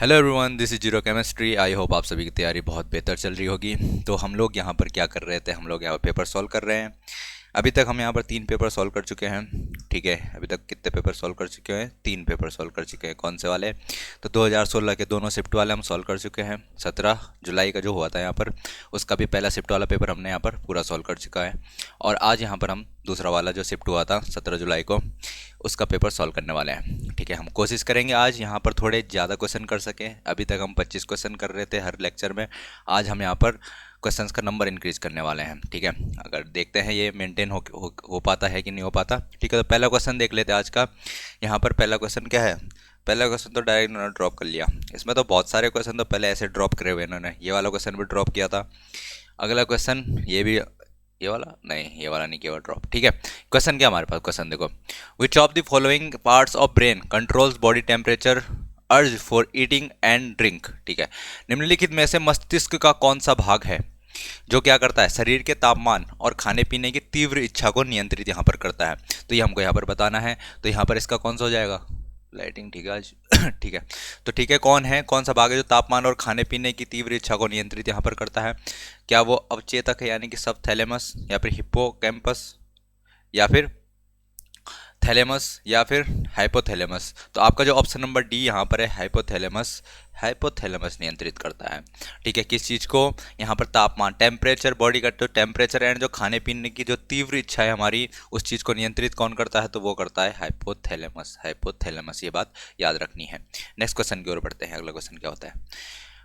Hello everyone, this is zero chemistry. I hope आप सभी की तैयारी बहुत बेहतर चल रही होगी। तो हम लोग यहाँ पर क्या कर रहे थे, हम लोग यहाँ पर पेपर सॉल्व कर रहे हैं। अभी तक हम यहाँ पर 3 पेपर सॉल्व कर चुके हैं। ठीक है, अभी तक कितने पेपर सॉल्व कर चुके हैं? 3 पेपर सॉल्व कर चुके हैं। कौन से वाले? तो 2016 के दोनों शिफ्ट वाले हम सॉल्व कर चुके हैं। 17 जुलाई का जो हुआ था यहाँ पर, उसका भी पहला शिफ्ट वाला पेपर हमने यहाँ पर पूरा सॉल्व कर चुका है। और आज यहाँ पर हम दूसरा वाला जो शिफ्ट हुआ था 17 जुलाई को, उसका पेपर सॉल्व करने वाले हैं। ठीक है, हम कोशिश करेंगे आज यहाँ पर थोड़े ज़्यादा क्वेश्चन कर सकें। अभी तक हम 25 क्वेश्चन कर रहे थे हर लेक्चर में। आज हम यहाँ पर क्वेश्चंस का नंबर इंक्रीज करने वाले हैं। ठीक है, अगर देखते हैं ये मेंटेन हो पाता है कि नहीं हो पाता। ठीक है, तो पहला क्वेश्चन देख लेते हैं आज का। यहाँ पर पहला क्वेश्चन क्या है? पहला क्वेश्चन तो डायरेक्ट इन्होंने ड्रॉप कर लिया। इसमें तो बहुत सारे क्वेश्चन तो पहले ऐसे ड्रॉप करे हुए इन्होंने। ये वाला क्वेश्चन भी ड्रॉप किया था। अगला क्वेश्चन ये भी, ये वाला नहीं, ये वाला नहीं किया ड्रॉप। ठीक है, क्वेश्चन क्या हमारे पास? क्वेश्चन देखो, विच of the following parts of brain controls body temperature urge for eating and drink. ठीक है, निम्नलिखित में से मस्तिष्क का कौन सा भाग है जो क्या करता है? शरीर के तापमान और खाने पीने की तीव्र इच्छा को नियंत्रित यहाँ पर करता है। तो ये हमको यहाँ पर बताना है। तो यहाँ पर इसका कौन सा हो जाएगा? लाइटिंग ठीक है आज। ठीक है, तो ठीक है, कौन सा भाग है जो तापमान और खाने पीने की तीव्र इच्छा को नियंत्रित यहाँ पर करता है? क्या वो अवचेतक है, यानी कि सब थैलेमस, या फिर हिप्पोकैम्पस, या फिर थैलेमस, या फिर हाइपोथैलेमस? तो आपका जो ऑप्शन नंबर डी यहाँ पर है, हाइपोथैलेमस। हाइपोथैलेमस नियंत्रित करता है। ठीक है, किस चीज़ को? यहाँ पर तापमान, टेम्परेचर, बॉडी का जो टेम्परेचर एंड जो खाने पीने की जो तीव्र इच्छा है हमारी, उस चीज़ को नियंत्रित कौन करता है? तो वो करता है हाइपोथैलेमस। हाइपोथैलेमस, ये बात याद रखनी है। नेक्स्ट क्वेश्चन की ओर बढ़ते हैं। अगला क्वेश्चन क्या होता है?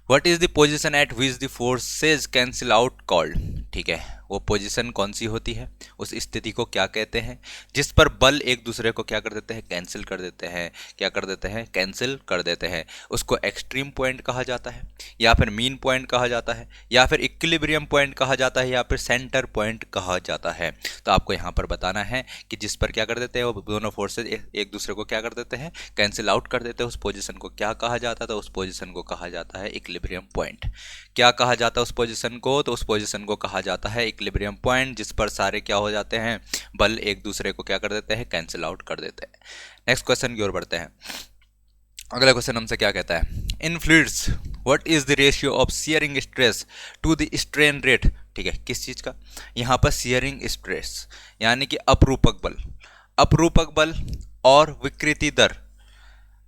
What is the position eight which the forces cancel out called. ठीक है, वो पोजीशन कौन सी होती है, उस स्थिति को क्या कहते हैं जिस पर बल एक दूसरे को क्या कर देते हैं? कैंसिल कर देते हैं। क्या कर देते हैं? कैंसिल कर देते हैं। उसको एक्सट्रीम पॉइंट कहा जाता है, या फिर मीन पॉइंट कहा जाता है, या फिर इक्विलिब्रियम पॉइंट कहा जाता है, या फिर सेंटर पॉइंट कहा जाता है। तो आपको यहाँ पर बताना है कि जिस पर क्या कर देते हैं, वो दोनों फोर्सेज एक दूसरे को क्या कर देते हैं? कैंसिल आउट कर देते हैं। उस पोजिशन को क्या कहा जाता है? तो उस पोजिशन को कहा जाता है इक्विलिब्रियम पॉइंट। क्या कहा जाता है उस पोजिशन को? तो उस पोजिशन को कहा जाता है इक्विलिब्रियम पॉइंट, जिस पर सारे क्या हो जाते हैं? बल एक दूसरे को क्या कर देते हैं? कैंसिल आउट कर देते हैं। नेक्स्ट क्वेश्चन की ओर बढ़ते हैं। अगला क्वेश्चन हमसे क्या कहता है? In fluids what is the ratio of shearing stress to the strain rate. ठीक है, किस चीज का? यहाँ पर शियरिंग स्ट्रेस यानी कि अपरूपक बल, अपरूपक बल और विकृति दर,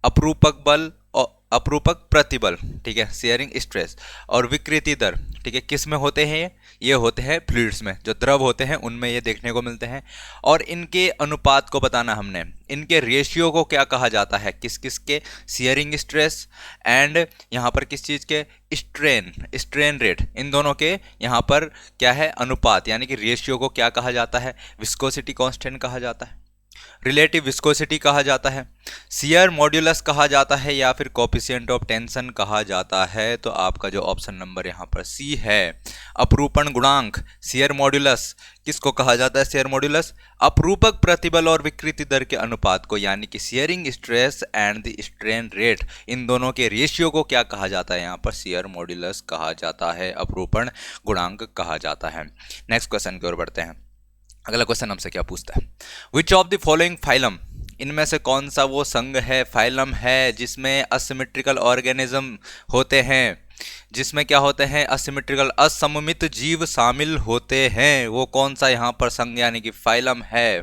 अपरूपक बल और अपरूपक प्रतिबल। ठीक है, शेयरिंग स्ट्रेस और विकृति दर, ठीक है, किस में होते हैं? ये होते हैं फ्लूइड्स में, जो द्रव होते हैं उनमें ये देखने को मिलते हैं। और इनके अनुपात को बताना हमने, इनके रेशियो को क्या कहा जाता है? किस किस के? शेयरिंग स्ट्रेस एंड यहाँ पर किस चीज़ के? Strain rate. इन दोनों के यहाँ पर क्या है? अनुपात, यानी कि रेशियो को क्या कहा जाता है? विस्कोसिटी कांस्टेंट कहा जाता है, रिलेटिव विस्कोसिटी कहा जाता है, शियर मॉड्यूलस कहा जाता है, या फिर कोफिशिएंट ऑफ टेंशन कहा जाता है। तो आपका जो ऑप्शन नंबर यहाँ पर सी है, अपरूपण गुणांक, शियर मॉड्यूलस, किसको कहा जाता है? शियर मॉड्यूलस अपरूपक प्रतिबल और विकृति दर के अनुपात को, यानी कि shearing stress and the strain rate, इन दोनों के रेशियो को क्या कहा जाता है? यहाँ पर शियर मॉड्यूलस कहा जाता है, अपरूपण गुणांक कहा जाता है। नेक्स्ट क्वेश्चन की ओर बढ़ते हैं। अगला क्वेश्चन हमसे क्या पूछता है? विच ऑफ द फॉलोइंग फाइलम, इनमें से कौन सा वो संघ है, फाइलम है, जिसमें असिमेट्रिकल ऑर्गेनिज्म होते हैं, जिसमें क्या होते हैं? असिमेट्रिकल, असममित जीव शामिल होते हैं। वो कौन सा यहाँ पर संघ यानी कि फाइलम है?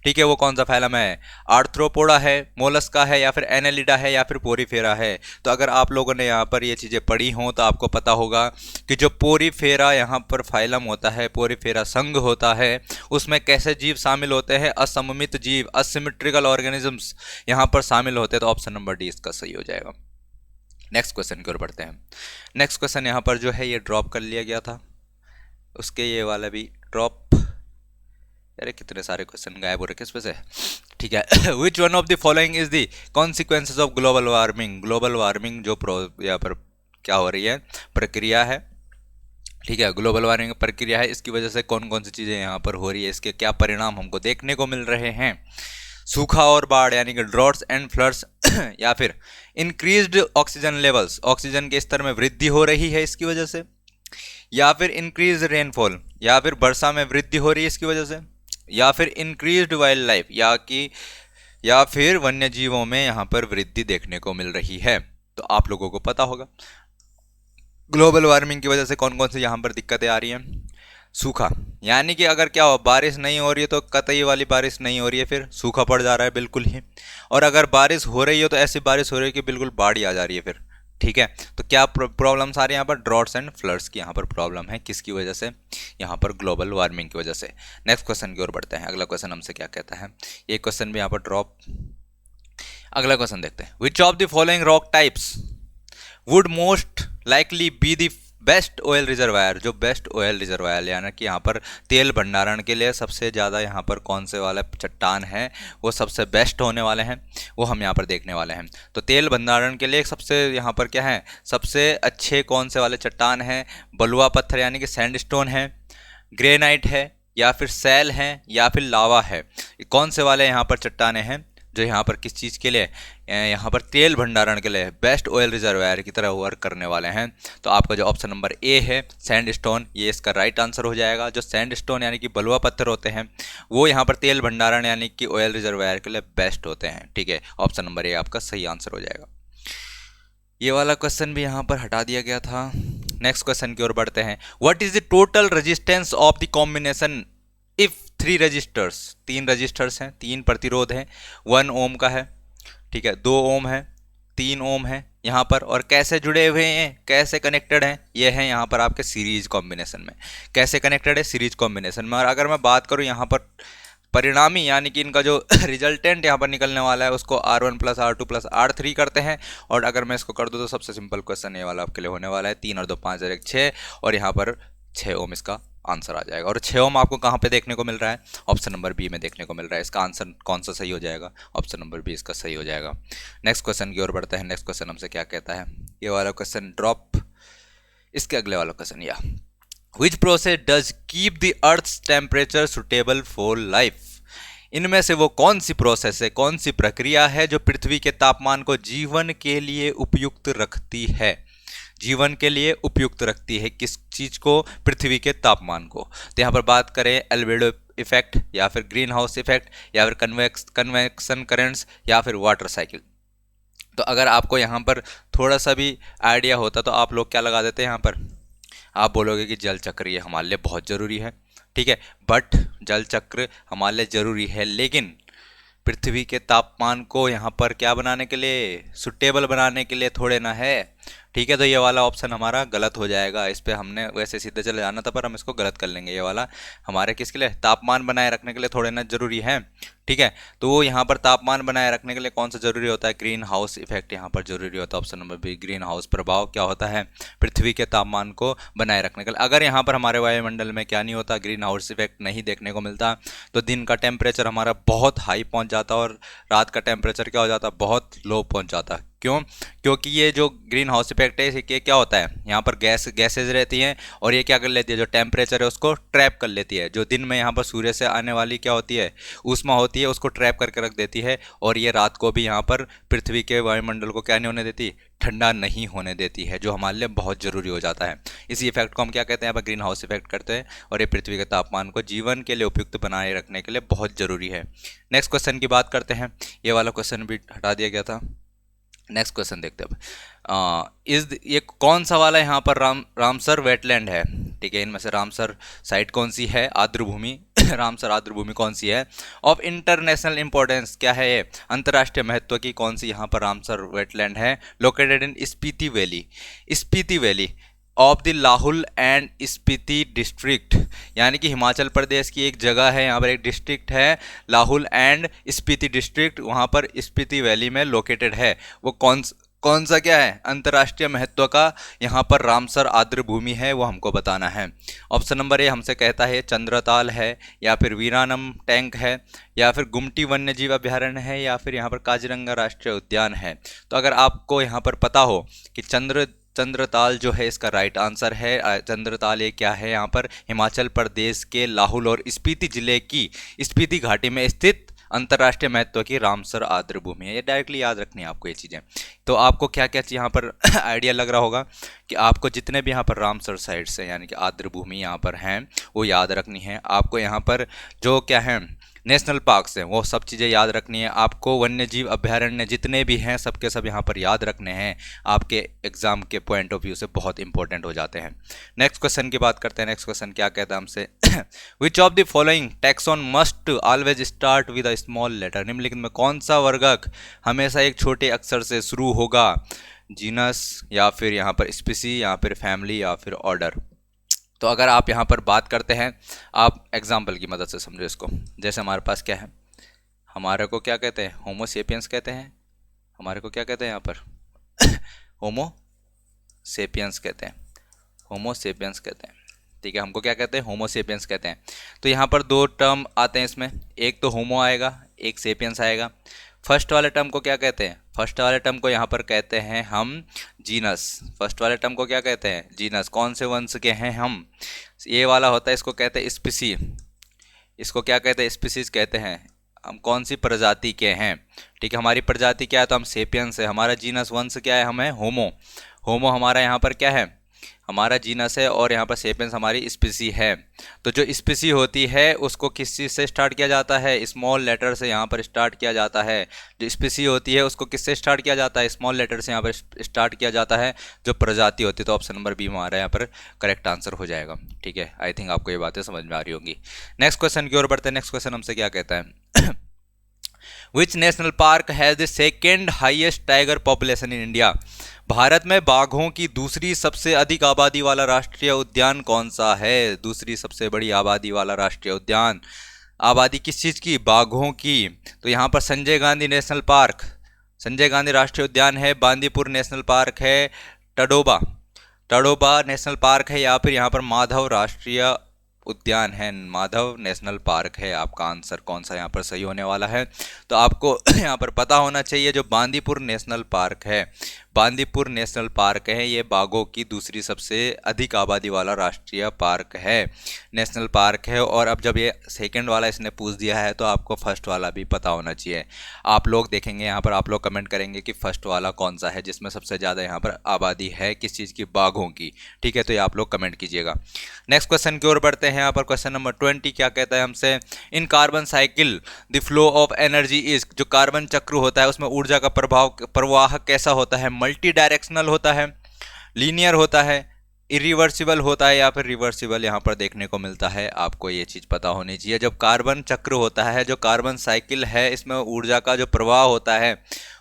ठीक है, वो कौन सा फाइलम है? आर्थ्रोपोडा है, मोलस्का है, या फिर एनेलिडा है, या फिर पोरीफेरा है? तो अगर आप लोगों ने यहाँ पर ये चीज़ें पढ़ी हों तो आपको पता होगा कि जो पोरीफेरा यहाँ पर फाइलम होता है, पोरीफेरा संघ होता है, उसमें कैसे जीव शामिल होते हैं? असममित जीव, असिमेट्रिकल ऑर्गेनिजम्स यहाँ पर शामिल होते हैं। तो ऑप्शन नंबर डी इसका सही हो जाएगा। नेक्स्ट क्वेश्चन की ओर बढ़ते हैं। नेक्स्ट क्वेश्चन यहाँ पर जो है ये ड्रॉप कर लिया गया था, उसके ये वाला भी ड्रॉप। अरे कितने सारे क्वेश्चन गायब हो रहे किस पे से? ठीक है, which one of the following is the consequences of global warming. Global warming जो यहाँ पर क्या हो रही है? प्रक्रिया है। ठीक है, ग्लोबल वार्मिंग प्रक्रिया है, इसकी वजह से कौन कौन सी चीज़ें यहाँ पर हो रही है, इसके क्या परिणाम हमको देखने को मिल रहे हैं? सूखा और बाढ़ यानी कि ड्रॉट्स एंड फ्लड्स, या फिर इंक्रीज्ड ऑक्सीजन लेवल्स, ऑक्सीजन के स्तर में वृद्धि हो रही है इसकी वजह से, या फिर इंक्रीज रेनफॉल, या फिर वर्षा में वृद्धि हो रही है इसकी वजह से, या फिर इंक्रीज्ड वाइल्ड लाइफ, या फिर वन्य जीवों में यहाँ पर वृद्धि देखने को मिल रही है। तो आप लोगों को पता होगा ग्लोबल वार्मिंग की वजह से कौन कौन सी यहाँ पर दिक्कतें आ रही हैं। सूखा, यानी कि अगर क्या हो, बारिश नहीं हो रही है तो कतई वाली बारिश नहीं हो रही है, फिर सूखा पड़ जा रहा है बिल्कुल ही। और अगर बारिश हो रही हो तो ऐसी बारिश हो रही है कि बिल्कुल बाढ़ ही आ जा रही है फिर। ठीक है, तो क्या प्रॉब्लम्स आ रही है यहाँ पर, ड्रॉट्स एंड फ्लड्स की यहाँ पर प्रॉब्लम है। किसकी वजह से, यहाँ पर ग्लोबल वार्मिंग की वजह से। नेक्स्ट क्वेश्चन की ओर बढ़ते हैं। अगला क्वेश्चन हमसे क्या कहता है, ये क्वेश्चन भी यहाँ पर ड्रॉप। अगला क्वेश्चन देखते हैं, विच of the following rock types would most likely be the best oil reservoir, जो बेस्ट ऑयल रिजर्वायर यानी कि यहाँ पर तेल भंडारण के लिए सबसे ज़्यादा यहाँ पर कौन से वाला चट्टान है वो सबसे बेस्ट होने वाले हैं, वो हम यहाँ पर देखने वाले हैं। तो तेल भंडारण के लिए सबसे यहाँ पर क्या है, सबसे अच्छे कौन से वाले चट्टान हैं, बलुआ पत्थर यानी कि सैंडस्टोन है, ग्रेनाइट है, या फिर सेल है, या फिर लावा है। कौन से वाले यहाँ पर चट्टाने हैं जो यहाँ पर किस चीज़ के लिए, यहाँ पर तेल भंडारण के लिए बेस्ट ऑयल रिजर्वायर की तरह वर्क करने वाले हैं। तो आपका जो ऑप्शन नंबर ए है सैंडस्टोन, ये इसका राइट आंसर हो जाएगा। जो सैंडस्टोन यानी कि बलुआ पत्थर होते हैं वो यहाँ पर तेल भंडारण यानी कि ऑयल रिजर्वायर के लिए बेस्ट होते हैं। ठीक है, ऑप्शन नंबर ए आपका सही आंसर हो जाएगा। ये वाला क्वेश्चन भी यहाँ पर हटा दिया गया था। नेक्स्ट क्वेश्चन की ओर बढ़ते हैं, what is the total resistance of the combination if 3 resistors, 3 resistors हैं, 3 प्रतिरोध हैं, 1 ओम का है, ठीक है, 2 ओम है, 3 ओम है यहाँ पर, और कैसे जुड़े हुए हैं, कैसे कनेक्टेड हैं, ये है यहाँ पर आपके सीरीज कॉम्बिनेशन में। कैसे कनेक्टेड है, सीरीज कॉम्बिनेशन में। और अगर मैं बात करूँ यहाँ पर परिणामी यानी कि इनका जो रिजल्टेंट यहाँ पर निकलने वाला है उसको R1 + R2 + R3 करते हैं। और अगर मैं इसको कर दूँ तो सबसे सिंपल क्वेश्चन ये वाला आपके लिए होने वाला है, 3 और 2 5 और 1 6, और यहाँ पर 6 ओम इसका आंसर आ जाएगा। और 6 ओम आपको कहाँ पे देखने को मिल रहा है, ऑप्शन नंबर बी में देखने को मिल रहा है। इसका आंसर कौन सा सही हो जाएगा, ऑप्शन नंबर बी इसका सही हो जाएगा। नेक्स्ट क्वेश्चन की ओर बढ़ते हैं। नेक्स्ट क्वेश्चन हमसे क्या कहता है, ये वाला क्वेश्चन ड्रॉप। इसके अगले वाला क्वेश्चन, या which process does keep the earth's temperature suitable for life, इनमें से वो कौन सी प्रोसेस है, कौन सी प्रक्रिया है जो पृथ्वी के तापमान को जीवन के लिए उपयुक्त रखती है, जीवन के लिए उपयुक्त रखती है किस चीज को, पृथ्वी के तापमान को। तो यहाँ पर बात करें एल्बेडो इफेक्ट, या फिर ग्रीन हाउस इफेक्ट, या फिर कन्वेक्शन करंट्स, या फिर वाटर साइकिल। तो अगर आपको यहाँ पर थोड़ा सा भी आइडिया होता तो आप लोग क्या लगा देते हैं, यहाँ पर आप बोलोगे कि जल चक्र ये हमारे लिए बहुत ज़रूरी है। ठीक है, बट जल चक्र हमारे लिए ज़रूरी है, लेकिन पृथ्वी के तापमान को यहाँ पर क्या बनाने के लिए, सुटेबल बनाने के लिए थोड़े ना है। ठीक है, तो ये वाला ऑप्शन हमारा गलत हो जाएगा। इस पे हमने वैसे सीधे चले जाना था पर हम इसको गलत कर लेंगे। ये वाला हमारे किसके लिए, तापमान बनाए रखने के लिए थोड़े ना जरूरी है। ठीक है, तो वो यहाँ पर तापमान बनाए रखने के लिए कौन सा जरूरी होता है, ग्रीन हाउस इफेक्ट यहाँ पर जरूरी होता है। Option number B, greenhouse प्रभाव क्या होता है, पृथ्वी के तापमान को बनाए रखने के लिए। अगर यहाँ पर हमारे वायुमंडल में क्या नहीं होता, ग्रीन हाउस इफेक्ट नहीं देखने को मिलता, तो दिन का टेम्परेचर हमारा बहुत हाई पहुँच जाता और रात का टेम्परेचर क्या हो जाता, बहुत लो पहुँच जाता। क्यों, क्योंकि ये जो ग्रीन हाउस इफेक्ट है ये क्या होता है, यहाँ पर गैसेज रहती हैं और ये क्या कर लेती है, जो टेम्परेचर है उसको ट्रैप कर लेती है। जो दिन में यहाँ पर सूर्य से आने वाली क्या होती है, ऊष्मा होती है, उसको ट्रैप करके रख देती है, और ये रात को भी यहाँ पर पृथ्वी के वायुमंडल को क्या नहीं होने देती, ठंडा नहीं होने देती है, जो हमारे लिए बहुत ज़रूरी हो जाता है। इसी इफेक्ट को हम क्या कहते हैं, यहाँ पर ग्रीन हाउस इफेक्ट करते हैं, और ये पृथ्वी के तापमान को जीवन के लिए उपयुक्त बनाए रखने के लिए बहुत ज़रूरी है। नेक्स्ट क्वेश्चन की बात करते हैं, ये वाला क्वेश्चन भी हटा दिया गया था। नेक्स्ट क्वेश्चन देखते हैं, ये कौन सा वाला यहाँ पर रामसर वेटलैंड है। ठीक है, इनमें से रामसर साइट कौन सी है, आर्द्रभूमि रामसर आर्द्रभूमि कौन सी है, ऑफ इंटरनेशनल इंपॉर्टेंस क्या है, ये अंतर्राष्ट्रीय महत्व की कौन सी यहाँ पर रामसर वेटलैंड है, located in Spiti valley, Spiti valley of the Lahaul and Spiti district, यानी कि हिमाचल प्रदेश की एक जगह है, यहाँ पर एक डिस्ट्रिक्ट है लाहुल एंड स्पीति डिस्ट्रिक्ट, वहाँ पर स्पीति वैली में लोकेटेड है। वो कौन सा क्या है, अंतर्राष्ट्रीय महत्व का यहाँ पर रामसर आर्द्रभूमि है, वो हमको बताना है। ऑप्शन नंबर ए हमसे कहता है चंद्रताल है, या फिर वीरानम टैंक है, या फिर गुमटी वन्यजीव अभ्यारण्य है, या फिर यहाँ पर काजीरंगा राष्ट्रीय उद्यान है। तो अगर आपको यहाँ पर पता हो कि चंद्रताल जो है इसका राइट आंसर है। चंद्रताल ये क्या है, यहाँ पर हिमाचल प्रदेश के लाहुल और स्पीति जिले की स्पीति घाटी में स्थित अंतर्राष्ट्रीय महत्व की रामसर आर्द्रभूमि है। ये डायरेक्टली याद रखनी है आपको ये चीज़ें। तो आपको क्या क्या यहाँ पर आइडिया लग रहा होगा कि आपको जितने भी यहाँ पर रामसर साइट्स हैं यानी कि आर्द्रभूमि यहाँ पर हैं वो याद रखनी है। आपको यहाँ पर जो क्या है नेशनल पार्क्स हैं वो सब चीज़ें याद रखनी है आपको। वन्य जीव अभ्यारण्य जितने भी हैं सबके सब यहाँ पर याद रखने हैं, आपके एग्जाम के पॉइंट ऑफ व्यू से बहुत इंपॉर्टेंट हो जाते हैं। नेक्स्ट क्वेश्चन की बात करते हैं। नेक्स्ट क्वेश्चन क्या कहता है हमसे, which of the following taxon must always start with a small letter, निम्नलिखित में कौन सा वर्गक हमेशा एक छोटे अक्षर से शुरू होगा, जीनस या फिर यहाँ पर स्पीसी या फिर फैमिली या फिर ऑर्डर। तो अगर आप यहाँ पर बात करते हैं, आप एग्जाम्पल की मदद से समझो इसको। जैसे हमारे पास क्या है, हमारे को क्या कहते हैं, होमो सेपियंस कहते हैं। हमारे को क्या कहते हैं यहाँ पर होमो सेपियंस कहते हैं, होमो सेपियंस कहते हैं। ठीक है, हमको क्या कहते हैं, होमो सेपियंस कहते हैं। तो यहाँ पर दो टर्म आते हैं इसमें, एक तो होमो आएगा, एक सेपियंस आएगा। फर्स्ट वाले टर्म को क्या कहते हैं, फर्स्ट वाले टर्म को यहाँ पर कहते हैं हम जीनस। फर्स्ट वाले टर्म को क्या कहते हैं, जीनस। कौन से वंश के हैं हम, ये वाला होता है, इसको कहते हैं स्पीसी। इसको क्या कहते हैं, स्पीसीज कहते हैं। हम कौन सी प्रजाति के हैं, ठीक है, हमारी प्रजाति क्या है, तो हम सेपियंस है। हमारा जीनस वंश क्या है, हम है होमो। होमो हमारा यहाँ पर क्या है, हमारा जीनस है, और यहाँ पर सेपियंस हमारी स्पीसी है। तो जो स्पीसी होती है उसको किस चीज़ से स्टार्ट किया जाता है, स्मॉल लेटर से यहाँ पर स्टार्ट किया जाता है। जो स्पीसी होती है उसको किससे स्टार्ट किया जाता है, स्मॉल लेटर से यहाँ पर स्टार्ट किया जाता है। जो प्रजाति होती है, तो ऑप्शन नंबर बी हमारा यहाँ पर करेक्ट आंसर हो जाएगा। ठीक है, आई थिंक आपको ये बातें समझ में आ रही होंगी। नेक्स्ट क्वेश्चन की ओर बढ़ते हैं। नेक्स्ट क्वेश्चन हमसे क्या कहता है, which national park has the second highest tiger population in India, Bharat में बाघों की दूसरी सबसे अधिक आबादी वाला राष्ट्रीय उद्यान कौन सा है। दूसरी सबसे बड़ी आबादी वाला राष्ट्रीय उद्यान, आबादी किस चीज़ की, बाघों की। तो यहाँ पर संजय गांधी नेशनल पार्क, संजय गांधी राष्ट्रीय उद्यान है, बांदीपुर नेशनल पार्क है, टडोबा टडोबा नेशनल पार्क है, या फिर यहाँ पर माधव राष्ट्रीय उद्यान है, माधव नेशनल पार्क है। आपका आंसर कौन सा यहाँ पर सही होने वाला है, तो आपको यहाँ पर पता होना चाहिए जो बांदीपुर नेशनल पार्क है, बांदीपुर नेशनल पार्क है, ये बाघों की दूसरी सबसे अधिक आबादी वाला राष्ट्रीय पार्क है, नेशनल पार्क है। और अब जब ये सेकंड वाला इसने पूछ दिया है तो आपको फर्स्ट वाला भी पता होना चाहिए। आप लोग देखेंगे यहाँ पर, आप लोग कमेंट करेंगे कि फर्स्ट वाला कौन सा है जिसमें सबसे ज़्यादा यहाँ पर आबादी है, किस चीज़ की, बाघों की। ठीक है, तो ये आप लोग कमेंट कीजिएगा। नेक्स्ट क्वेश्चन की ओर बढ़ते हैं। यहाँ पर क्वेश्चन नंबर 20 क्या कहता है हमसे, in carbon cycle the flow of energy is, जो कार्बन चक्र होता है उसमें ऊर्जा का प्रवाह कैसा होता है, मल्टी डायरेक्शनल होता है, लीनियर होता है, इरिवर्सिबल होता है, या फिर रिवर्सिबल यहाँ पर देखने को मिलता है। आपको ये चीज़ पता होनी चाहिए। जब कार्बन चक्र होता है, जो कार्बन साइकिल है, इसमें ऊर्जा का जो प्रवाह होता है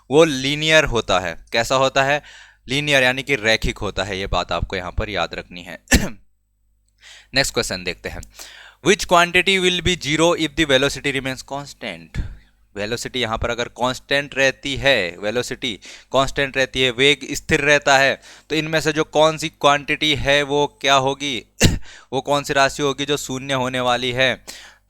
वो लीनियर होता है। कैसा होता है, लीनियर, यानी कि रैखिक होता है। ये बात आपको यहाँ पर याद रखनी है। नेक्स्ट क्वेश्चन देखते हैं, विच quantity will be zero if the velocity remains constant. Velocity यहाँ पर अगर कांस्टेंट रहती है, वेलोसिटी कांस्टेंट रहती है, वेग स्थिर रहता है, तो इनमें से जो कौन सी क्वांटिटी है वो क्या होगी वो कौन सी राशि होगी जो शून्य होने वाली है।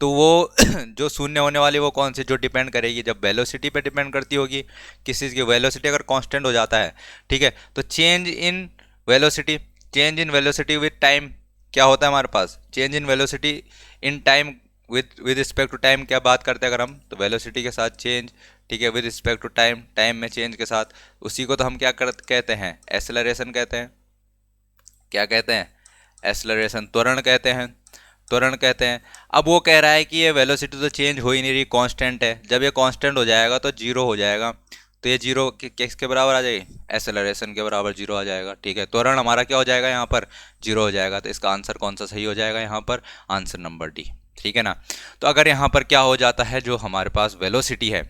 तो वो जो शून्य होने वाली वो कौन सी, जो डिपेंड करेगी, जब वेलोसिटी पे डिपेंड करती होगी, किस चीज़ की, वेलोसिटी अगर कांस्टेंट हो जाता है, ठीक है, तो change in velocity, change in velocity with time क्या होता है हमारे पास, change in velocity in time with respect to time क्या बात करते हैं अगर हम, तो वेलोसिटी के साथ चेंज, ठीक है, with respect to time, time में चेंज के साथ, उसी को तो हम क्या कहते हैं, एक्सेलरेशन कहते हैं। क्या कहते हैं, एक्सेलरेशन, त्वरण कहते हैं, त्वरण कहते हैं। अब वो कह रहा है कि ये वेलोसिटी तो चेंज हो ही नहीं रही, कांस्टेंट है। जब ये कांस्टेंट हो जाएगा तो जीरो हो जाएगा, तो ये जीरो किसके बराबर आ जाएगी, एक्सेलरेशन के बराबर जीरो आ जाएगा। ठीक है, त्वरण हमारा क्या हो जाएगा यहाँ पर, जीरो हो जाएगा। तो इसका आंसर कौन सा सही हो जाएगा यहाँ पर, आंसर नंबर डी। ठीक है ना। तो अगर यहाँ पर क्या हो जाता है, जो हमारे पास वेलोसिटी है,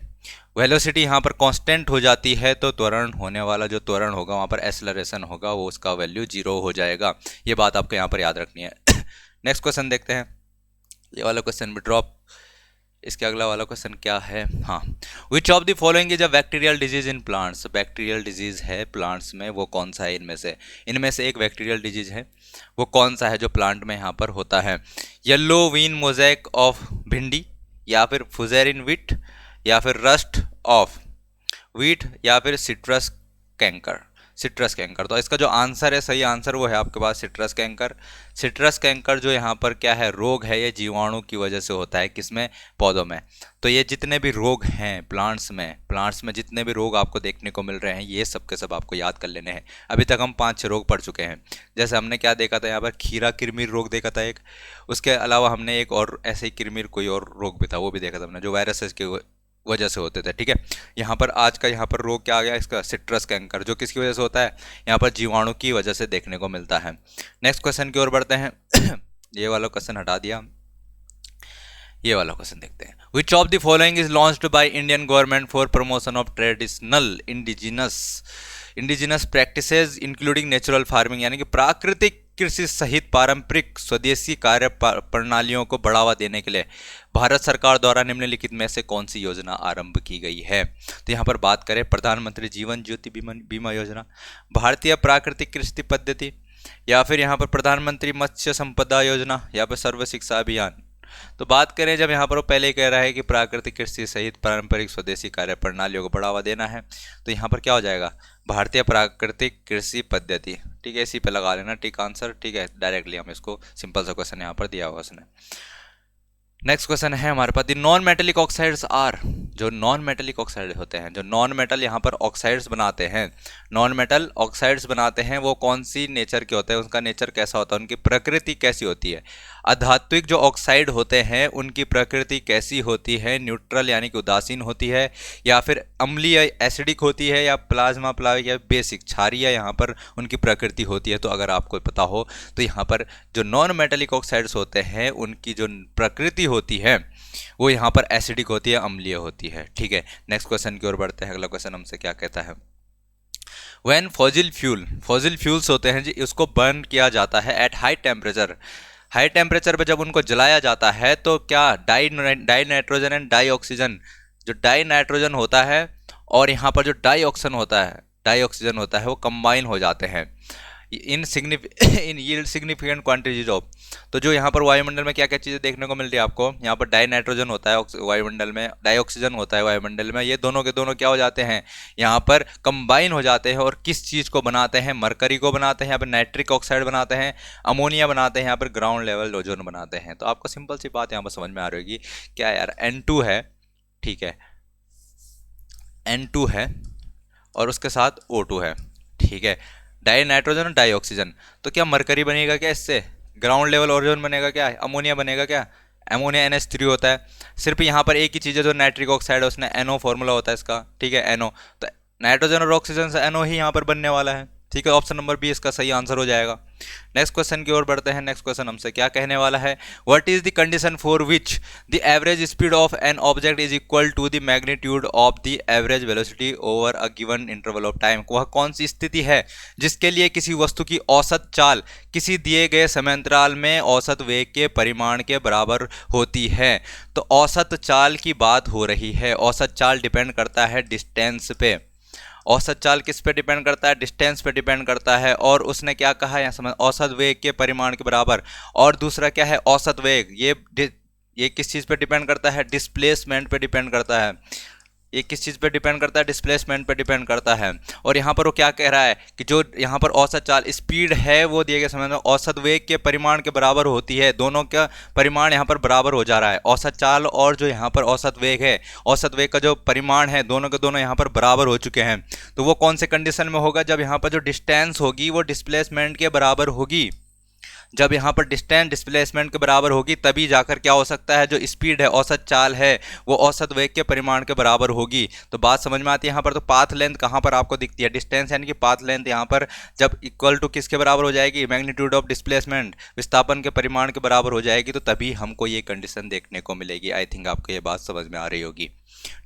वेलोसिटी यहाँ पर कांस्टेंट हो जाती है, तो त्वरण होने वाला जो त्वरण होगा वहाँ पर एक्सेलरेशन होगा, वो उसका वैल्यू जीरो हो जाएगा। ये बात आपको यहाँ पर याद रखनी है। नेक्स्ट क्वेश्चन देखते हैं, ये वाला क्वेश्चन भी ड्रॉप, इसके अगला वाला क्वेश्चन क्या है, हाँ, विच of the following is a bacterial disease in plants. Bacterial disease है प्लांट्स में, वो कौन सा है इनमें से एक बैक्टीरियल डिजीज है, वो कौन सा है जो प्लांट में यहाँ पर होता है। येलो वीन मोजैक ऑफ भिंडी, या फिर फुजेरिन विट, या फिर रस्ट ऑफ वीट, या फिर सिट्रस कैंकर। Citrus canker. तो इसका जो आंसर है, सही आंसर वो है आपके पास सिट्रस कैंकर। सिट्रस कैंकर जो यहाँ पर क्या है, रोग है, ये जीवाणु की वजह से होता है, किसमें, पौधों में। तो ये जितने भी रोग हैं प्लांट्स में जितने भी रोग आपको देखने को मिल रहे हैं, ये सब के सब आपको याद कर लेने हैं। अभी तक हम 5-6 रोग पढ़ चुके हैं। जैसे हमने क्या देखा था यहाँ पर, खीरा किरमिर रोग देखा था एक, उसके अलावा हमने एक और ऐसे ही किरमिर कोई और रोग भी था, वो भी देखा था हमने, जो वायरसेस के वजह से होते थे। ठीक है, यहाँ पर आज का यहाँ पर रोग क्या आ गया इसका, सिट्रस कैंकर, जो किसकी वजह से होता है, यहाँ पर जीवाणु की वजह से देखने को मिलता है। नेक्स्ट क्वेश्चन की ओर बढ़ते हैं। ये वाला क्वेश्चन हटा दिया, ये वाला क्वेश्चन देखते हैं। विच of the following is launched by Indian government for promotion of traditional indigenous practices including natural farming, यानी कि प्राकृतिक कृषि सहित पारंपरिक स्वदेशी कार्य प्रणालियों को बढ़ावा देने के लिए भारत सरकार द्वारा निम्नलिखित में से कौन सी योजना आरंभ की गई है। तो यहाँ पर बात करें प्रधानमंत्री जीवन ज्योति बीमा योजना, भारतीय प्राकृतिक कृषि पद्धति, या फिर यहाँ पर प्रधानमंत्री मत्स्य संपदा योजना, या फिर सर्व शिक्षा अभियान। तो बात करें, जब यहाँ पर वो पहले कह रहा है कि प्राकृतिक कृषि सहित पारंपरिक स्वदेशी कार्य प्रणालियों को बढ़ावा देना है, तो यहाँ पर क्या हो जाएगा, भारतीय प्राकृतिक कृषि पद्धति। ठीक है, इसी पे लगा लेना ठीक आंसर। ठीक है, डायरेक्टली हम इसको, सिंपल सा क्वेश्चन यहाँ पर दिया हुआ उसने। नेक्स्ट क्वेश्चन है हमारे पास, the non metallic oxides are, जो नॉन मेटेलिक ऑक्साइड होते हैं, जो नॉन मेटल यहाँ पर ऑक्साइड्स बनाते हैं, नॉन मेटल ऑक्साइड्स बनाते हैं, वो कौन सी नेचर के होते हैं, उनका नेचर कैसा होता है, उनकी प्रकृति कैसी होती है। अधात्विक जो ऑक्साइड होते हैं उनकी प्रकृति कैसी होती है, न्यूट्रल यानी कि उदासीन होती है, या फिर अम्लीय एसिडिक होती है, या प्लाज्मा प्लाविक या बेसिक क्षारीय यहाँ पर उनकी प्रकृति होती है। तो अगर आपको पता हो तो यहाँ पर जो नॉन मेटेलिक ऑक्साइड्स होते हैं उनकी जो प्रकृति होती है वो यहाँ पर एसिडिक होती है, अम्लीय होती है। ठीक है, नेक्स्ट क्वेश्चन की ओर बढ़ते हैं। अगला क्वेश्चन हमसे क्या कहता है, व्हेन फॉसिल फ्यूल्स होते हैं जी, उसको बर्न किया जाता है एट हाई टेम्परेचर पे जब उनको जलाया जाता है तो क्या dinitrogen and dioxygen, जो डाई नाइट्रोजन होता है और यहाँ पर जो डाई ऑक्सीजन होता है वो कंबाइन हो जाते हैं इन यील्ड सिग्निफिकेंट क्वांटिटीज ऑफ। तो जो यहाँ पर वायुमंडल में क्या क्या चीज़ें देखने को मिलती है आपको, यहाँ पर डाई नाइट्रोजन होता है वायुमंडल में, डाई ऑक्सीजन होता है वायुमंडल में, ये दोनों के दोनों क्या हो जाते हैं, यहाँ पर कंबाइन हो जाते हैं और किस चीज़ को बनाते हैं, मरकरी को बनाते हैं, यहाँ पर नाइट्रिक ऑक्साइड बनाते हैं, अमोनिया बनाते हैं, यहाँ पर ग्राउंड लेवल ओजोन बनाते हैं। तो आपको सिंपल सी बात यहाँ पर समझ में आ रही होगी, क्या यार N2 है, ठीक है, N2 है और उसके साथ O2 है, ठीक है, डाई नाइट्रोजन और डाई ऑक्सीजन। तो क्या मरकरी बनेगा क्या इससे, ग्राउंड लेवल ओजोन बनेगा क्या, अमोनिया बनेगा क्या, अमोनिया NH3 होता है। सिर्फ यहाँ पर एक ही चीज़ है जो नाइट्रिक ऑक्साइड है, उसने NO फॉर्मूला होता है इसका, ठीक है, NO। तो नाइट्रोजन और ऑक्सीजन से NO ही यहाँ पर बनने वाला है। ठीक है, ऑप्शन नंबर बी इसका सही आंसर हो जाएगा। नेक्स्ट क्वेश्चन की ओर बढ़ते हैं। नेक्स्ट क्वेश्चन हमसे क्या कहने वाला है, what is the condition for which the average speed of an object is equal to the magnitude of the average velocity over a given interval of time. वह कौन सी स्थिति है जिसके लिए किसी वस्तु की औसत चाल किसी दिए गए समयांतराल में औसत वेग के परिमाण के बराबर होती है। तो औसत चाल की बात हो रही है। औसत चाल डिपेंड करता है डिस्टेंस पे। औसत चाल किस पे डिपेंड करता है, डिस्टेंस पे डिपेंड करता है। और उसने क्या कहा यहाँ समझ, औसत वेग के परिमाण के बराबर। और दूसरा क्या है, औसत वेग, ये किस चीज़ पे डिपेंड करता है, डिस्प्लेसमेंट पे डिपेंड करता है। ये किस चीज़ पे डिपेंड करता है, डिस्प्लेसमेंट पे डिपेंड करता है। और यहाँ पर वो क्या कह रहा है कि जो यहाँ पर औसत चाल स्पीड है वो दिए गए समय में औसत वेग के परिमाण के बराबर होती है। दोनों का परिमाण यहाँ पर बराबर हो जा रहा है। औसत चाल और जो यहाँ पर औसत वेग है, औसत वेग का जो परिमाण है, दोनों के दोनों यहाँ पर बराबर हो चुके हैं। तो वो कौन से कंडीशन में होगा, जब यहाँ पर जो डिस्टेंस होगी वो डिस्प्लेसमेंट के बराबर होगी। जब यहाँ पर डिस्टेंस डिस्प्लेसमेंट के बराबर होगी तभी जाकर क्या हो सकता है, जो स्पीड है, औसत चाल है, वो औसत वेग के परिमाण के बराबर होगी। तो बात समझ में आती है यहाँ पर। तो पाथ लेंथ कहाँ पर आपको दिखती है, डिस्टेंस यानी कि पाथ लेंथ यहाँ पर जब इक्वल टू किसके बराबर हो जाएगी, मैग्नीट्यूड ऑफ डिस्प्लेसमेंट, विस्थापन के परिमाण के बराबर हो जाएगी। तो तभी हमको ये कंडीशन देखने को मिलेगी। आई थिंक आपको ये बात समझ में आ रही होगी।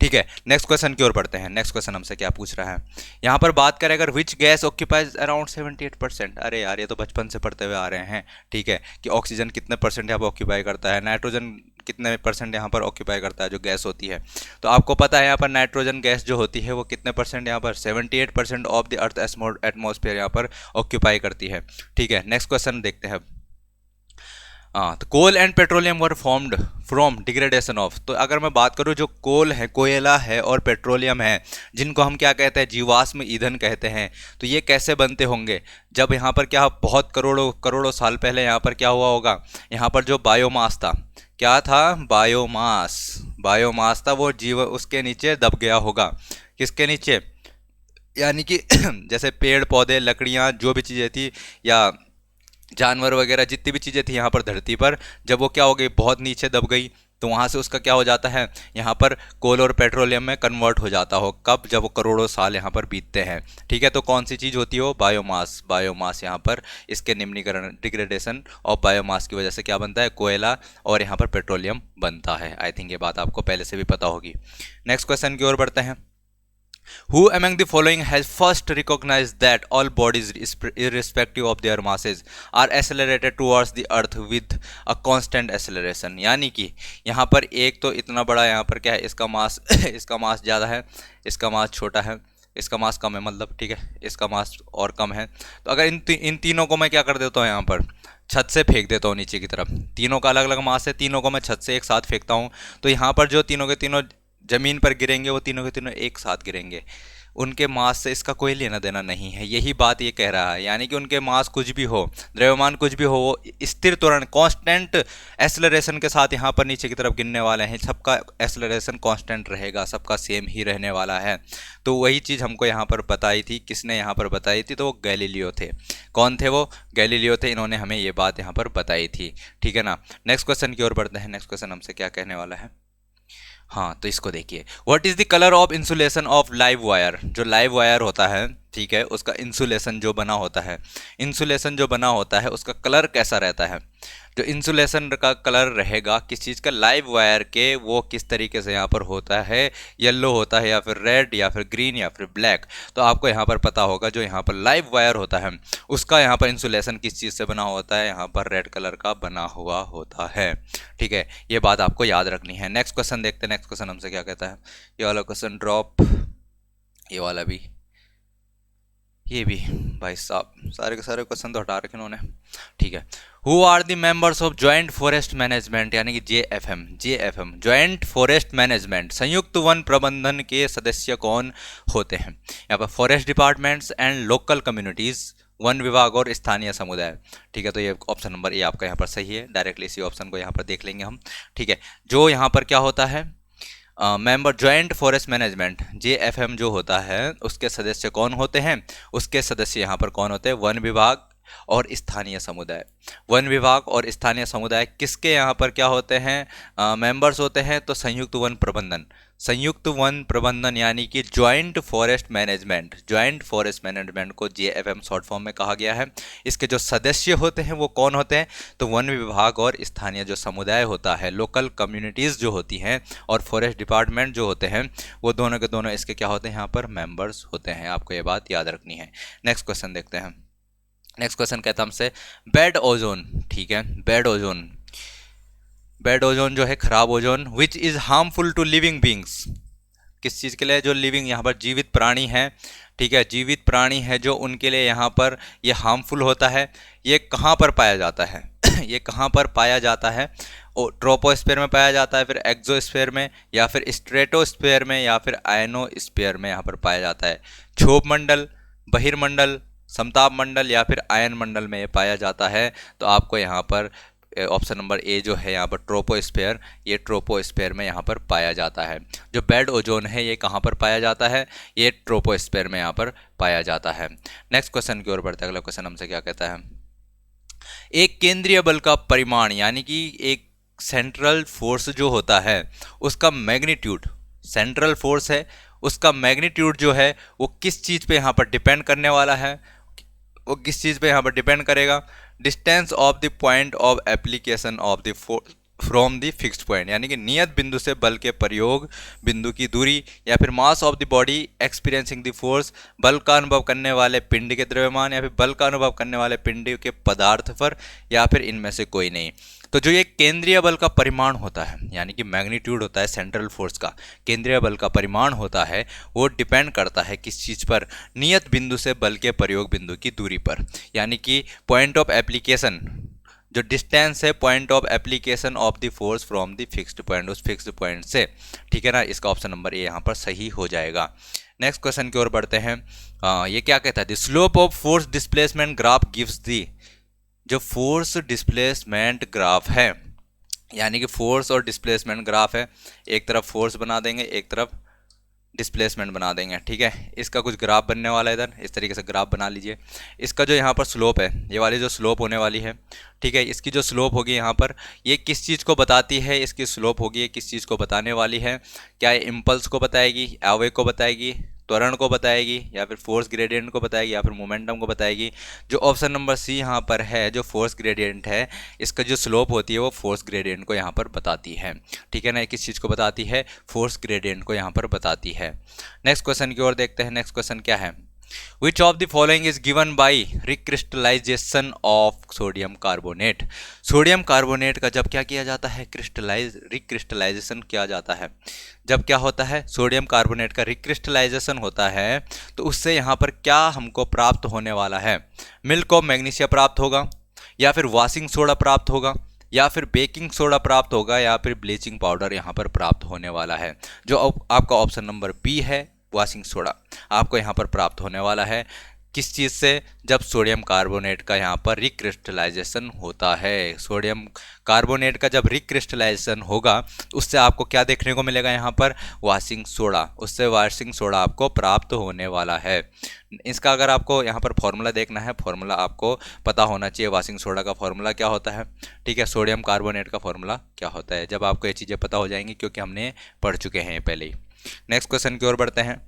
ठीक है, नेक्स्ट क्वेश्चन की ओर बढ़ते हैं। नेक्स्ट क्वेश्चन हमसे क्या पूछ रहा है, यहाँ पर बात करें अगर विच गैस ऑक्यूपाइज अराउंड 78%। अरे यार ये तो बचपन से पढ़ते हुए आ रहे हैं। ठीक है, कि ऑक्सीजन कितने परसेंट यहाँ पर ऑक्यूपाई करता है, नाइट्रोजन कितने परसेंट यहाँ पर ऑक्यूपाई करता है जो गैस होती है। तो आपको पता है यहाँ पर नाइट्रोजन गैस जो होती है वो कितने परसेंट यहाँ पर 78% ऑफ द अर्थ एटमॉस्फेयर यहाँ पर ऑक्यूपाई करती है। ठीक है, नेक्स्ट क्वेश्चन देखते हैं। हाँ, तो coal and petroleum were formed from degradation of. तो अगर मैं बात करूँ जो कोल है, कोयला है और पेट्रोलियम है, जिनको हम क्या कहते हैं, जीवाश्म ईंधन कहते हैं, तो ये कैसे बनते होंगे? जब यहाँ पर क्या बहुत करोड़ों करोड़ों साल पहले यहाँ पर क्या हुआ होगा, यहाँ पर जो बायोमास था, क्या था, बायोमास, बायोमास था, वो जीव उसके नीचे दब गया होगा। किसके नीचे? यानी कि जैसे पेड़ पौधे, लकड़ियाँ, जो भी चीज़ें थी, या जानवर वगैरह जितनी भी चीज़ें थी यहाँ पर धरती पर, जब वो क्या हो गई, बहुत नीचे दब गई, तो वहाँ से उसका क्या हो जाता है, यहाँ पर कोल और पेट्रोलियम में कन्वर्ट हो जाता हो। कब? जब वो करोड़ों साल यहाँ पर बीतते हैं। ठीक है, तो कौन सी चीज़ होती हो? बायोमास। बायोमास यहाँ पर इसके निम्नीकरण, डिग्रेडेशन ऑफ बायोमास की वजह से क्या बनता है, कोयला और यहाँ पर पेट्रोलियम बनता है। आई थिंक ये बात आपको पहले से भी पता होगी। नेक्स्ट क्वेश्चन की ओर बढ़ते हैं। Who among the following has first recognized that all bodies, irrespective of their masses, are accelerated towards the earth with a constant acceleration? यानी कि यहाँ पर एक तो इतना बड़ा, यहाँ पर क्या है, इसका मास इसका मास ज़्यादा है, इसका मास छोटा है, इसका मास कम है, मतलब ठीक है, इसका मास और कम है। तो अगर इन तीनों को मैं क्या कर देता हूँ, यहाँ पर छत से फेंक देता हूँ नीचे की तरफ, तीनों का अलग अलग मास है, तीनों को मैं छत से एक साथ फेंकता हूँ, तो यहाँ पर जो तीनों के तीनों जमीन पर गिरेंगे, वो तीनों के तीनों एक साथ गिरेंगे। उनके मास से इसका कोई लेना देना नहीं है, यही बात ये कह रहा है। यानी कि उनके मास कुछ भी हो, द्रव्यमान कुछ भी हो, वो स्थिर त्वरण, कांस्टेंट एक्सेलरेशन के साथ यहाँ पर नीचे की तरफ गिरने वाले हैं। सबका एक्सेलरेशन कांस्टेंट रहेगा, सबका सेम ही रहने वाला है। तो वही चीज़ हमको यहाँ पर बताई थी, किसने यहाँ पर बताई थी? तो वो गैलीलियो थे। कौन थे वो? गैलीलियो थे, इन्होंने हमें ये बात यहाँ पर बताई थी। ठीक है ना। नेक्स्ट क्वेश्चन की ओर बढ़ते हैं। नेक्स्ट क्वेश्चन हमसे क्या कहने वाला है? हाँ, तो इसको देखिए, what is the colour of insulation of live wire? जो लाइव वायर होता है, ठीक है, उसका इंसुलेशन जो बना होता है, इंसुलेशन जो बना होता है उसका कलर कैसा रहता है? जो इंसुलेशन का कलर रहेगा किस चीज़ का, लाइव वायर के, वो किस तरीके से यहाँ पर होता है, येलो होता है या फिर रेड या फिर ग्रीन या फिर ब्लैक? तो आपको यहाँ पर पता होगा जो यहाँ पर लाइव वायर होता है उसका यहाँ पर इंसुलेशन किस चीज़ से बना होता है, यहाँ पर रेड कलर का बना हुआ होता है। ठीक है, ये बात आपको याद रखनी है। नेक्स्ट क्वेश्चन देखते हैं। नेक्स्ट क्वेश्चन हमसे क्या कहता है? ये वाला क्वेश्चन ड्रॉप, ये वाला भी, ये भी, भाई साहब सारे के सारे क्वेश्चन तो हटा रखे उन्होंने। ठीक है, who are the members of joint forest management, यानी कि JFM, JFM joint forest management, संयुक्त वन प्रबंधन के सदस्य कौन होते हैं? यहाँ पर forest departments and local communities, वन विभाग और स्थानीय समुदाय। ठीक है, तो ये ऑप्शन नंबर ए आपका यहाँ पर सही है। डायरेक्टली इसी ऑप्शन को यहाँ पर देख लेंगे हम। ठीक है, जो यहाँ पर क्या होता है, member joint forest management, JFM जो होता है, उसके सदस्य कौन होते हैं? उसके सदस्य यहाँ पर कौन होते हैं? वन विभाग और स्थानीय समुदाय। वन विभाग और स्थानीय समुदाय किसके यहाँ पर क्या होते हैं, मेंबर्स होते हैं? तो संयुक्त वन प्रबंधन, संयुक्त वन प्रबंधन यानी कि joint forest management, joint forest management को JFM शॉर्ट फॉर्म में कहा गया है। इसके जो सदस्य होते हैं वो कौन होते हैं? तो वन विभाग और स्थानीय जो समुदाय होता है, लोकल कम्युनिटीज़ जो होती हैं, और फॉरेस्ट डिपार्टमेंट जो होते हैं, वो दोनों के दोनों इसके क्या होते हैं, यहाँ पर मेंबर्स होते हैं। आपको ये बात याद रखनी है। नेक्स्ट क्वेश्चन देखते हैं। नेक्स्ट क्वेश्चन कहता है हमसे बेड ओजोन। ठीक है, बेड ओजोन, बेड ओजोन जो है खराब ozone, which is harmful to living beings, किस चीज़ के लिए? जो लिविंग यहाँ पर जीवित प्राणी हैं, ठीक है, जीवित प्राणी है जो, उनके लिए यहाँ पर ये हार्मफुल होता है। ये कहाँ पर पाया जाता है? ये कहाँ पर पाया जाता है? ट्रोपोस्फीयर में पाया जाता है, फिर एक्सोस्फीयर में, या फिर स्ट्रेटोस्फीयर में, या फिर आयनोस्फीयर में यहाँ पर पाया जाता है। क्षोभ मंडल, बहिर्मंडल, समताप मंडल या फिर आयन मंडल में ये पाया जाता है। तो आपको यहाँ पर ऑप्शन नंबर ए जो है यहाँ पर ट्रोपोस्फीयर, ये ट्रोपोस्फीयर में यहाँ पर पाया जाता है। जो बेड ओजोन है ये कहाँ पर पाया जाता है? ये ट्रोपोस्फीयर में यहाँ पर पाया जाता है। नेक्स्ट क्वेश्चन की ओर बढ़ते हैं। अगला क्वेश्चन हमसे क्या कहता है? एक केंद्रीय बल का परिमाण, यानी कि एक सेंट्रल फोर्स जो होता है उसका मैग्नीट्यूड, सेंट्रल फोर्स है उसका मैग्नीट्यूड जो है वो किस चीज़ पे यहाँ पर डिपेंड करने वाला है? वो किस चीज़ पे यहाँ पर डिपेंड करेगा? Distance of the point of application of the from the fixed point, यानी कि नियत बिंदु से बल के प्रयोग बिंदु की दूरी, या फिर mass of the body experiencing the force, बल का अनुभव करने वाले पिंड के द्रव्यमान, या फिर बल का अनुभव करने वाले पिंड के पदार्थ पर, या फिर इनमें से कोई नहीं। तो जो ये केंद्रीय बल का परिमाण होता है, यानी कि मैग्नीट्यूड होता है सेंट्रल फोर्स का, केंद्रीय बल का परिमाण होता है, वो डिपेंड करता है किस चीज़ पर? नियत बिंदु से बल के प्रयोग बिंदु की दूरी पर, यानी कि पॉइंट ऑफ एप्लीकेशन जो डिस्टेंस है point of application of the force from the fixed point, उस फिक्स्ड पॉइंट से, ठीक है ना। इसका ऑप्शन नंबर ए यहाँ पर सही हो जाएगा। नेक्स्ट क्वेश्चन की ओर बढ़ते हैं। ये क्या कहता है, the slope of force displacement graph gives the, जो फोर्स डिस्प्लेसमेंट ग्राफ है, यानी कि फोर्स और डिस्प्लेसमेंट ग्राफ है, एक तरफ फोर्स बना देंगे, एक तरफ डिस्प्लेसमेंट बना देंगे, ठीक है। इसका कुछ ग्राफ बनने वाला है, इधर इस तरीके से ग्राफ बना लीजिए। इसका जो यहाँ पर स्लोप है, ये वाली जो स्लोप होने वाली है, ठीक है, इसकी जो स्लोप होगी यहाँ पर, ये किस चीज़ को बताती है, इसकी स्लोप होगी ये किस चीज़ को बताने वाली है, क्या ये इम्पल्स को बताएगी, आवेग को बताएगी, त्वरण को बताएगी, या फिर फोर्स ग्रेडियंट को बताएगी, या फिर मोमेंटम को बताएगी। जो ऑप्शन नंबर सी यहाँ पर है, जो फोर्स ग्रेडियंट है, इसका जो स्लोप होती है वो फोर्स ग्रेडियंट को यहाँ पर बताती है, ठीक है ना। किस चीज़ को बताती है, फोर्स ग्रेडियंट को यहाँ पर बताती है। नेक्स्ट क्वेश्चन की ओर देखते हैं। नेक्स्ट क्वेश्चन क्या है, Which of the following is given by recrystallization of sodium carbonate? Sodium carbonate का जब क्या किया जाता है, रिक्रिस्टलाइजेशन किया जाता है। जब क्या होता है, सोडियम कार्बोनेट का रिक्रिस्टलाइजेशन होता है, तो उससे यहाँ पर क्या हमको प्राप्त होने वाला है, मिल्क ऑफ मैग्नीशिया प्राप्त होगा, या फिर वॉशिंग सोडा प्राप्त होगा, या फिर बेकिंग सोडा प्राप्त होगा, या फिर ब्लीचिंग पाउडर यहाँ पर प्राप्त होने वाला है। जो आपका ऑप्शन नंबर बी है, वॉशिंग सोडा आपको यहाँ पर प्राप्त होने वाला है। किस चीज़ से, जब सोडियम कार्बोनेट का यहाँ पर रिक्रिस्टलाइजेशन होता है। सोडियम कार्बोनेट का जब रिक्रिस्टलाइजेशन होगा, उससे आपको क्या देखने को मिलेगा, यहाँ पर वॉशिंग सोडा, उससे वॉशिंग सोडा आपको प्राप्त होने वाला है। इसका अगर आपको यहाँ पर फॉर्मूला देखना है, फॉर्मूला आपको पता होना चाहिए, वॉशिंग सोडा का फॉर्मूला क्या होता है, ठीक है, सोडियम कार्बोनेट का फॉर्मूला क्या होता है। जब आपको ये चीज़ें पता हो जाएंगी, क्योंकि हमने पढ़ चुके हैं पहले ही। नेक्स्ट क्वेश्चन की ओर बढ़ते हैं।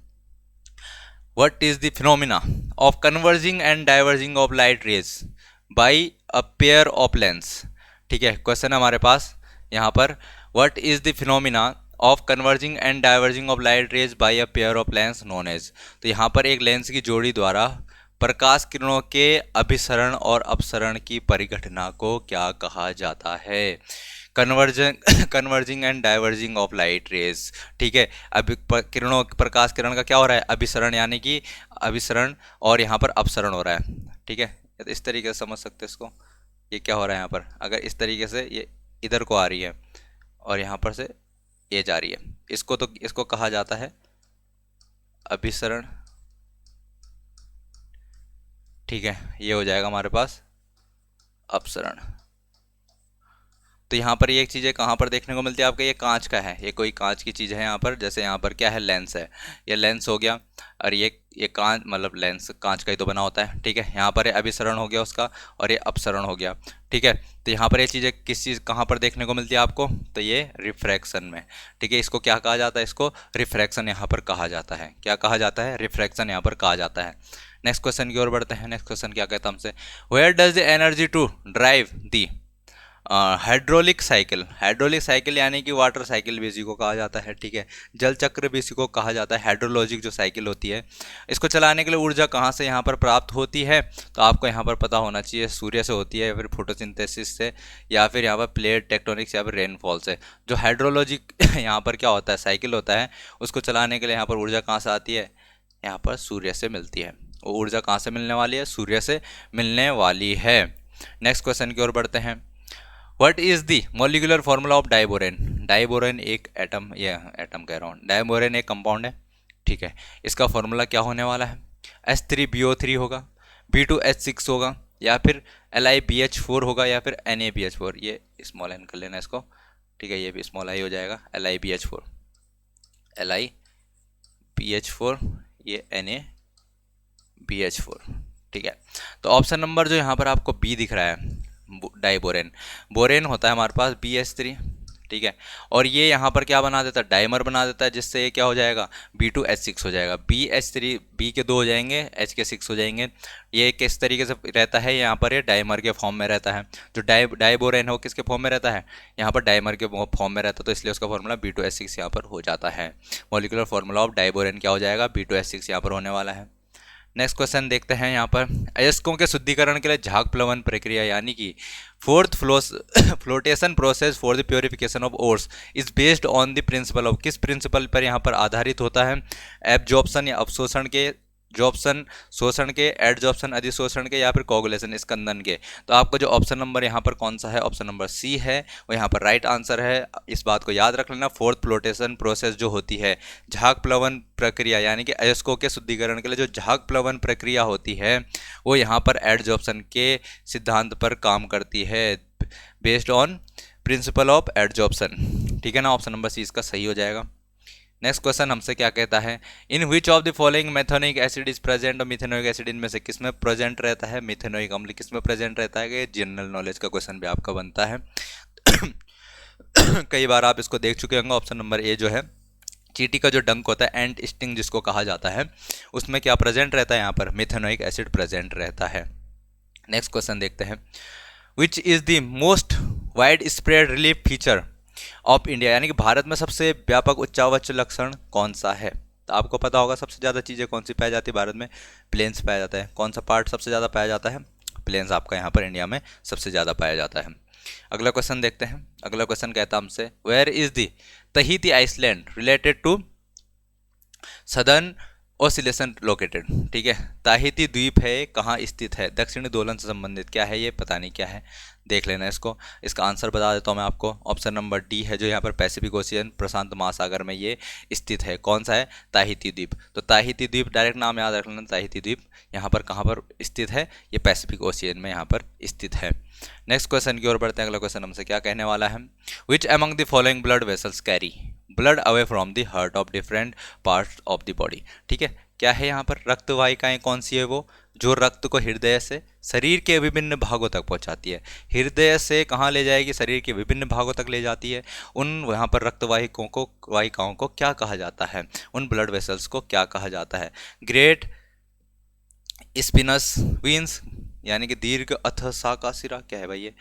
What is the phenomena of converging and diverging of light rays by a pair of lens? ठीक है, क्वेश्चन हमारे पास यहाँ पर, What is the phenomena of converging and diverging of light rays by a pair of lens known as? तो यहाँ पर एक lens की जोड़ी द्वारा प्रकाश किरणों के अभिसरण और अपसरण की परिघटना को क्या कहा जाता है। Converging and diverging of light rays, ठीक है। अभी किरणों, प्रकाश किरण का क्या हो रहा है, अभिसरण, यानी कि अभिसरण, और यहाँ पर अपसरण हो रहा है, ठीक है। तो इस तरीके से समझ सकते हैं इसको, ये क्या हो रहा है यहाँ पर, अगर इस तरीके से ये इधर को आ रही है और यहाँ पर से ये जा रही है, इसको कहा जाता है अभिसरण, ठीक है। ये हो जाएगा हमारे पास अपसरण। तो यहाँ पर ये एक चीज़ है, कहाँ पर देखने को मिलती है आपको, ये कांच का है, ये कोई कांच की चीज़ है यहाँ पर। जैसे यहाँ पर क्या है, लेंस है, ये लेंस हो गया, और ये कांच, मतलब लेंस कांच का ही तो बना होता है, ठीक है। यहाँ पर ये अभिसरण हो गया उसका, और ये अपसरण हो गया, ठीक है। तो यहाँ पर ये चीज़ें किस चीज़, कहाँ पर देखने को मिलती है आपको, तो ये रिफ्रैक्शन में, ठीक है। इसको क्या कहा जाता है, इसको रिफ्रैक्शन यहाँ पर कहा जाता है। क्या कहा जाता है, रिफ्रैक्शन यहाँ पर कहा जाता है। नेक्स्ट क्वेश्चन की ओर बढ़ते हैं। नेक्स्ट क्वेश्चन क्या कहता है हमसे, where does the energy to drive the hydraulic cycle यानी कि वाटर साइकिल भी इसी को कहा जाता है, ठीक है। जल चक्र भी इसी को कहा जाता है। हाइड्रोलॉजिक जो साइकिल होती है, इसको चलाने के लिए ऊर्जा कहाँ से यहाँ पर प्राप्त होती है, तो आपको यहाँ पर पता होना चाहिए, सूर्य से होती है, या फिर फोटोसिंथेसिस से, या फिर यहाँ पर प्लेट टेक्टोनिक्स, या फिर रेनफॉल से। जो हाइड्रोलॉजिक यहाँ पर क्या होता है, साइकिल होता है, उसको चलाने के लिए यहाँ पर ऊर्जा कहाँ से आती है, यहाँ पर सूर्य से मिलती है। वो ऊर्जा कहाँ से मिलने वाली है, सूर्य से मिलने वाली है। नेक्स्ट क्वेश्चन की ओर बढ़ते हैं। What is the molecular formula of diborane? Diborane एक एटम, ये एटम कह रहा हूँ, डाइबोरेन एक कंपाउंड है, ठीक है। इसका फॉर्मूला क्या होने वाला है, H3BO3 होगा, B2H6 होगा, या फिर LiBH4 होगा, या फिर NaBH4। ये स्मॉल एन कर लेना इसको, ठीक है, ये भी स्मॉल आई हो जाएगा, LiBH4, ये NaBH4, ठीक है। तो ऑप्शन नंबर जो यहाँ पर आपको बी दिख रहा है, डाइबोरेन, बोरेन होता है हमारे पास BH3, ठीक है। और ये यहाँ पर क्या बना देता है, डाइमर बना देता है, जिससे ये क्या हो जाएगा, B2H6 हो जाएगा। BH3, B के 2 हो जाएंगे, H के 6 हो जाएंगे। ये किस तरीके से रहता है, यहाँ पर ये डाइमर के फॉर्म में रहता है। जो डाइबोरेन है वो किसके फॉर्म में रहता है, यहाँ पर डाइमर के फॉर्म में रहता है, तो इसलिए उसका फॉर्मूला B2H6 यहाँ पर हो जाता है। मॉलिक्यूलर फॉर्मूला ऑफ डाइबोरेन क्या हो जाएगा, B2H6 यहाँ पर होने वाला है। नेक्स्ट क्वेश्चन देखते हैं। यहाँ पर अयस्कों के शुद्धिकरण के लिए झाग प्लवन प्रक्रिया यानी कि fourth flotation process for the purification of ores is based on the principle of, किस प्रिंसिपल पर यहाँ पर आधारित होता है, एब्जॉर्प्शन या अवशोषण के एडजॉर्प्शन शोषण के, एडजॉर्प्शन अधिशोषण के, या फिर कोगुलेशन स्कंदन के। तो आपका जो ऑप्शन नंबर यहाँ पर कौन सा है, ऑप्शन नंबर सी है, वो यहाँ पर राइट आंसर है। इस बात को याद रख लेना। फोर्थ फ्लोटेशन प्रोसेस जो होती है, झाग प्लवन प्रक्रिया, यानी कि अयस्कों के शुद्धिकरण के लिए जो झाग प्लवन प्रक्रिया होती है, वो यहाँ पर एडजॉर्प्शन के सिद्धांत पर काम करती है, based on principle of adsorption. ठीक है ना, ऑप्शन नंबर सी इसका सही हो जाएगा। नेक्स्ट क्वेश्चन हमसे क्या कहता है, in which of the following methanoic acid is present. और मिथेनोइक एसिड इनमें से किस में प्रेजेंट रहता है, मिथेनोइक अम्ल किस में प्रेजेंट रहता है। ये जनरल नॉलेज का क्वेश्चन भी आपका बनता है। कई बार आप इसको देख चुके होंगे। ऑप्शन नंबर ए जो है, चींटी का जो डंक होता है, एंट स्टिंग जिसको कहा जाता है, उसमें क्या प्रेजेंट रहता है, यहाँ पर मिथेनोइक एसिड प्रेजेंट रहता है। नेक्स्ट क्वेश्चन देखते हैं, which is the most wide spread relief feature of India, यानी कि भारत में सबसे व्यापक उच्चावच लक्षण कौन सा है। तो आपको पता होगा सबसे ज़्यादा चीज़ें कौन सी पाई जाती है भारत में, प्लेन्स पाया जाता है। कौन सा पार्ट सबसे ज़्यादा पाया जाता है, प्लेन्स आपका यहाँ पर इंडिया में सबसे ज़्यादा पाया जाता है। अगला क्वेश्चन देखते हैं। अगला क्वेश्चन कहता है हमसे, where is the Tahiti island related to southern oscillation located. ठीक है, ताहिती द्वीप है, कहाँ स्थित है, दक्षिणी दोलन से संबंधित क्या है, ये पता नहीं क्या है, देख लेना इसको। इसका आंसर बता देता हूँ मैं आपको, ऑप्शन नंबर डी है, जो यहाँ पर पैसिफिक ओशियन प्रशांत महासागर में ये स्थित है। कौन सा है, ताहिती द्वीप। तो ताहिती द्वीप, डायरेक्ट नाम याद रख लेना, ताहिती द्वीप यहाँ पर कहाँ पर स्थित है, ये पैसिफिक ओशियन में यहाँ पर स्थित है। नेक्स्ट क्वेश्चन की ओर बढ़ते हैं। अगला क्वेश्चन हमसे क्या कहने वाला है, which among the following blood vessels carry blood away from the heart of different parts of the body. ठीक है, क्या है यहाँ पर, रक्त वाहिकाएं कौन सी है, वो जो रक्त को हृदय से शरीर के विभिन्न भागों तक पहुँचाती है। हृदय से कहाँ ले जाएगी, शरीर के विभिन्न भागों तक ले जाती है। उन यहाँ पर रक्त वाहिकाओं को क्या कहा जाता है, उन ब्लड वेसल्स को क्या कहा जाता है। ग्रेट स्पिनस वीन्स, यानी कि दीर्घ अथशाका सिरा, क्या है भाई ये,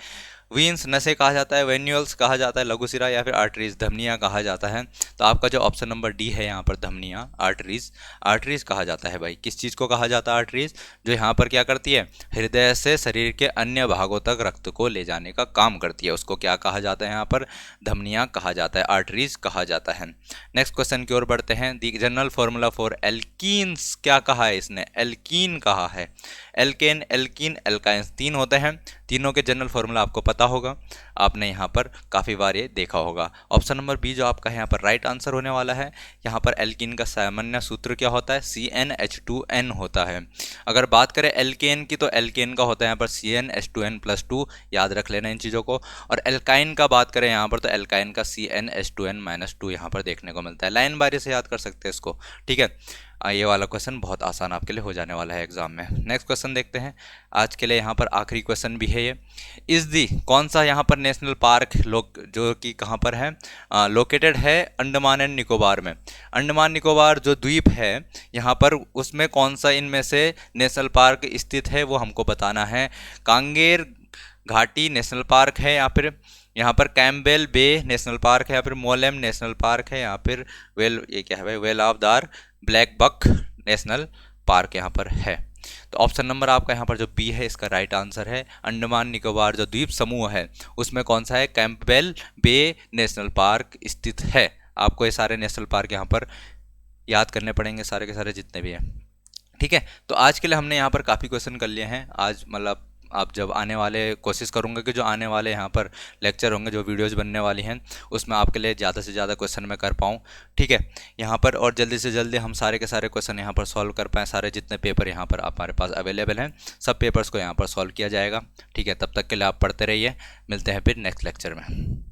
वीन्स नसें कहा जाता है, वेन्यूल्स कहा जाता है, लघु सिरा, या फिर आर्टरीज धमनियाँ कहा जाता है। तो आपका जो ऑप्शन नंबर डी है यहाँ पर, धमनियाँ, आर्टरीज कहा जाता है भाई। किस चीज़ को कहा जाता है, आर्टरीज, जो यहाँ पर क्या करती है, हृदय से शरीर के अन्य भागों तक रक्त को ले जाने का काम करती है, उसको क्या कहा जाता है, यहाँ पर धमनियाँ कहा जाता है, आर्टरीज कहा जाता है। नेक्स्ट क्वेश्चन की ओर बढ़ते हैं। दी जनरल फॉर्मूला फॉर एल्कीन्स, क्या कहा है इसने, एल्कीन कहा है। एल्केन, एल्कीन, एल्काइंस, तीन होते हैं, तीनों के जनरल फॉर्मूला आपको पता होगा, आपने यहाँ पर काफ़ी बार ये देखा होगा। ऑप्शन नंबर बी जो आपका यहाँ पर राइट आंसर होने वाला है। यहाँ पर एल्कीन का सामान्य सूत्र क्या होता है, CnH2n होता है। अगर बात करें एल्केन की, तो एल्केन का होता है यहाँ पर CnH2n+2, याद रख लेना इन चीज़ों को। और एल्काइन का बात करें यहाँ पर, तो एल्काइन का CnH2n-2 यहाँ पर देखने को मिलता है। लाइन बारी से याद कर सकते हैं इसको। ठीक है, ये वाला क्वेश्चन बहुत आसान आपके लिए हो जाने वाला है एग्जाम में। नेक्स्ट क्वेश्चन देखते हैं आज के लिए, यहाँ पर आखिरी क्वेश्चन भी है ये। इस दी कौन सा यहाँ पर नेशनल पार्क जो कि कहाँ पर है, लोकेटेड है अंडमान एंड निकोबार में। अंडमान निकोबार जो द्वीप है यहाँ पर, उसमें कौन सा इनमें से नेशनल पार्क स्थित है, वो हमको बताना है। कांगेर घाटी नेशनल पार्क है, या फिर यहाँ पर कैम्पबेल बे नेशनल पार्क है, या फिर मोलेम नेशनल पार्क है, या फिर ये क्या है भाई, वेल ऑफ दार ब्लैक बक नेशनल पार्क यहाँ पर है। तो ऑप्शन नंबर आपका यहाँ पर जो बी है, इसका राइट आंसर है। अंडमान निकोबार जो द्वीप समूह है, उसमें कौन सा है, कैंपबेल बे नेशनल पार्क स्थित है। आपको ये सारे नेशनल पार्क यहाँ पर याद करने पड़ेंगे, सारे के सारे जितने भी हैं। ठीक है, तो आज के लिए हमने यहाँ पर काफ़ी क्वेश्चन कर लिए हैं आज। मतलब आप जब आने वाले, कोशिश करूँगा कि जो आने वाले यहाँ पर लेक्चर होंगे, जो वीडियोज़ बनने वाली हैं, उसमें आपके लिए ज़्यादा से ज़्यादा क्वेश्चन मैं कर पाऊँ। ठीक है, यहाँ पर और जल्दी से जल्दी हम सारे के सारे क्वेश्चन यहाँ पर सॉल्व कर पाएँ। सारे जितने पेपर यहाँ पर हमारे पास अवेलेबल हैं, सब पेपर्स को यहाँ पर सॉल्व किया जाएगा। ठीक है, तब तक के लिए आप पढ़ते रहिए, मिलते हैं फिर नेक्स्ट लेक्चर में।